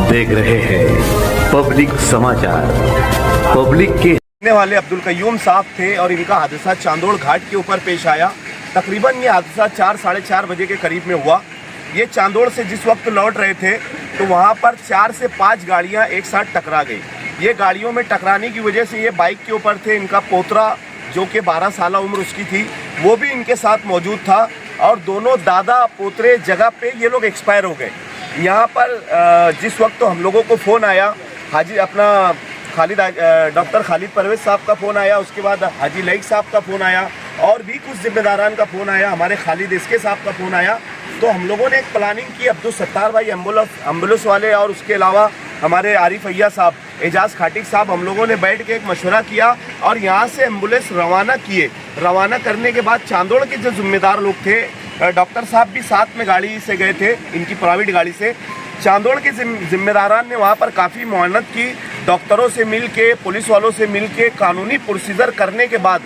देख रहे हैं पब्लिक समाचार। पब्लिक के रहने वाले अब्दुल कय्यूम साहब थे और इनका हादसा चांदोड़ घाट के ऊपर पेश आया। तकरीबन ये हादसा 4 साढ़े 4 बजे के करीब में हुआ। ये चांदोड़ से जिस वक्त लौट रहे थे तो वहाँ पर 4 से 5 गाड़ियाँ एक साथ टकरा गई। ये गाड़ियों में टकराने की वजह से ये बाइक के ऊपर थे। इनका पोतरा जो कि 12 साल उम्र उसकी थी वो भी इनके साथ मौजूद था और दोनों दादा पोतरे जगह पे ये लोग एक्सपायर हो गए। यहाँ पर जिस वक्त तो हम लोगों को फ़ोन आया, डॉक्टर खालिद परवेज़ साहब का फ़ोन आया, उसके बाद हाजी लईक साहब का फ़ोन आया और भी कुछ जिम्मेदारान का फ़ोन आया, हमारे खालिद इसके साहब का फ़ोन आया। तो हम लोगों ने एक प्लानिंग की, अब्दुल सत्तार भाई एम्बुलेंस वाले और उसके अलावा हमारे आरिफ अय्या साहब, एजाज खाटिक साहब, हम लोगों ने बैठ के एक मशवरा किया और यहाँ से एम्बुलेंस रवाना किए। रवाना करने के बाद चांदोड़ के जो जिम्मेदार लोग थे, डॉक्टर साहब भी साथ में गाड़ी से गए थे, इनकी प्राइवेट गाड़ी से। चांदोड़ के जिम्मेदारान ने वहाँ पर काफ़ी मुआवनत की, डॉक्टरों से मिल के, पुलिस वालों से मिल के कानूनी प्रोसीजर करने के बाद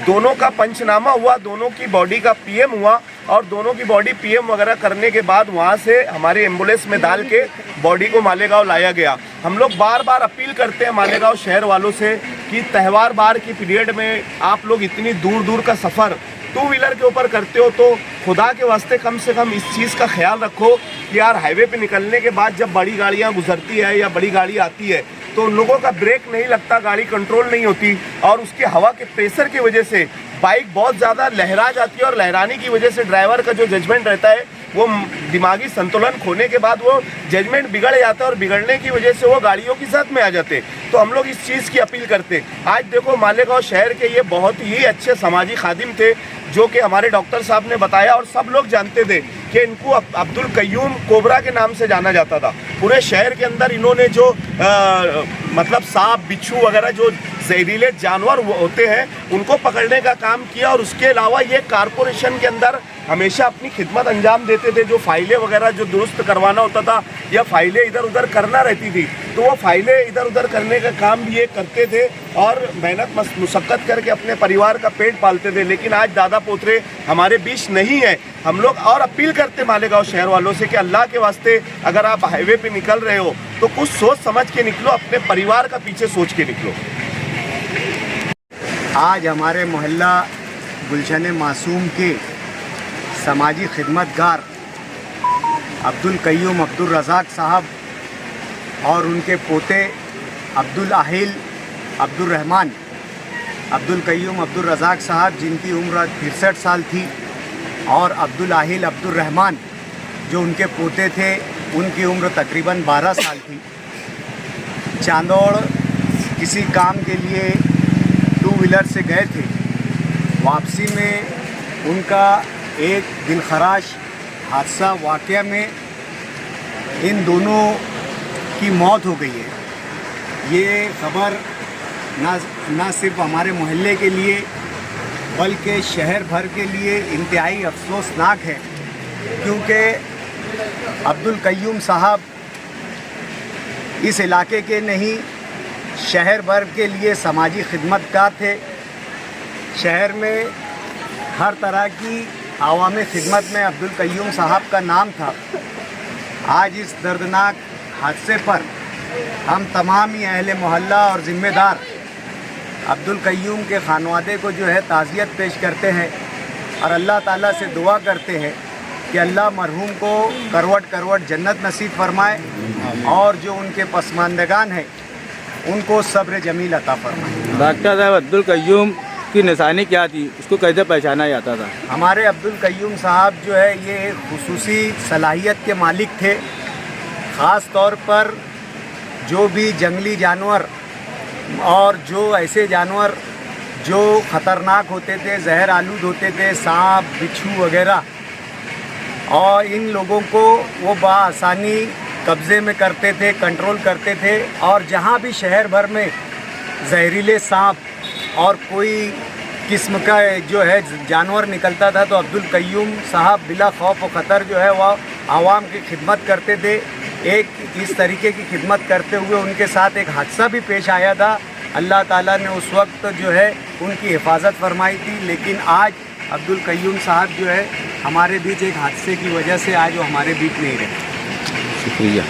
दोनों का पंचनामा हुआ, दोनों की बॉडी का पीएम हुआ और दोनों की बॉडी पीएम वगैरह करने के बाद वहाँ से हमारे एम्बुलेंस में डाल के बॉडी को मालेगांव लाया गया। हम लोग बार बार अपील करते हैं मालेगांव शहर वालों से कि त्यौहार बार की पीरियड में आप लोग इतनी दूर दूर का सफ़र 2 व्हीलर के ऊपर करते हो तो खुदा के वास्ते कम से कम इस चीज़ का ख्याल रखो कि यार हाईवे पे निकलने के बाद जब बड़ी गाड़ियाँ गुजरती है या बड़ी गाड़ी आती है तो उन लोगों का ब्रेक नहीं लगता, गाड़ी कंट्रोल नहीं होती और उसके हवा के प्रेशर की वजह से बाइक बहुत ज़्यादा लहरा जाती है और लहराने की वजह से ड्राइवर का जो जजमेंट रहता है वो दिमागी संतुलन खोने के बाद वो जजमेंट बिगड़ जाता है और बिगड़ने की वजह से वो गाड़ियों की साथ में आ जाते हैं। तो हम लोग इस चीज़ की अपील करते हैं। आज देखो मालेगांव शहर के ये बहुत ही अच्छे समाजी खादिम थे जो कि हमारे डॉक्टर साहब ने बताया और सब लोग जानते थे कि इनको अब्दुल कय्यूम कोबरा के नाम से जाना जाता था। पूरे शहर के अंदर इन्होंने जो मतलब सांप, बिच्छू वगैरह जो जहरीले जानवर होते हैं उनको पकड़ने का काम किया और उसके अलावा ये कारपोरेशन के अंदर हमेशा अपनी खिदमत अंजाम देते थे। जो फाइलें वगैरह जो दुरुस्त करवाना होता था या फाइलें इधर उधर करना रहती थी तो वो फाइलें इधर उधर करने का काम भी ये करते थे और मेहनत मुशक्क़त करके अपने परिवार का पेट पालते थे। लेकिन आज दादा पोतरे हमारे बीच नहीं है। हम लोग और अपील करते मालेगांव शहर वालों से कि अल्लाह के वास्ते अगर आप हाईवे पे निकल रहे हो तो कुछ सोच समझ के निकलो, अपने परिवार का पीछे सोच के निकलो। आज हमारे मोहल्ला गुलशन मासूम के समाजी खिदमतगार अब्दुल कय्यूम अब्दुल रज़ाक साहब और उनके पोते अब्दुल अहिल अब्दुल रहमान, अब्दुल कय्यूम अब्दुल रज़ाक साहब जिनकी उम्र 63 साल थी और अब्दुल अहिल अब्दुल रहमान जो उनके पोते थे उनकी उम्र तकरीबन 12 साल थी। चांदोड़ किसी काम के लिए 2 व्हीलर से गए थे। वापसी में उनका एक दिलखराश हादसा वाक़या में इन दोनों की मौत हो गई है। ये खबर ना सिर्फ हमारे मोहल्ले के लिए बल्कि शहर भर के लिए इंतहाई अफसोसनाक है क्योंकि अब्दुल कय्यूम साहब इस इलाके के नहीं शहर भर के लिए समाजी खिदमतगार थे। शहर में हर तरह की आवामी खिदमत में अब्दुल कय्यूम साहब का नाम था। आज इस दर्दनाक हादसे पर हम तमाम ही अहले मोहल्ला और ज़िम्मेदार अब्दुल कय्यूम के खानवादे को जो है ताज़ियत पेश करते हैं और अल्लाह ताला से दुआ करते हैं कि अल्लाह मरहूम को करवट करवट जन्नत नसीब फरमाए और जो उनके पसमानदगान हैं उनको सब्र जमील अता फरमाए। डॉक्टर साहब अब्दुल कय्यूम की निशानी क्या थी, उसको कैसे पहचाना जाता था? हमारे अब्दुल कय्यूम साहब जो है ये एक खुसूसी सलाहियत के मालिक थे। ख़ास तौर पर जो भी जंगली जानवर और जो ऐसे जानवर जो ख़तरनाक होते थे, जहर आलूद होते थे, सांप, बिच्छू वगैरह, और इन लोगों को वो बआसानी कब्ज़े में करते थे, कंट्रोल करते थे। और जहाँ भी शहर भर में जहरीले सांप और कोई किस्म का जो है जानवर निकलता था तो अब्दुल कय्यूम साहब बिला खौफ व ख़तर जो है वह आवाम की खिदमत करते थे। एक इस तरीके की खिदमत करते हुए उनके साथ एक हादसा भी पेश आया था। अल्लाह ताला ने उस वक्त जो है उनकी हिफाजत फरमाई थी, लेकिन आज अब्दुल कय्यूम साहब जो है हमारे बीच एक हादसे की वजह से आज वो हमारे बीच नहीं रहे। शुक्रिया।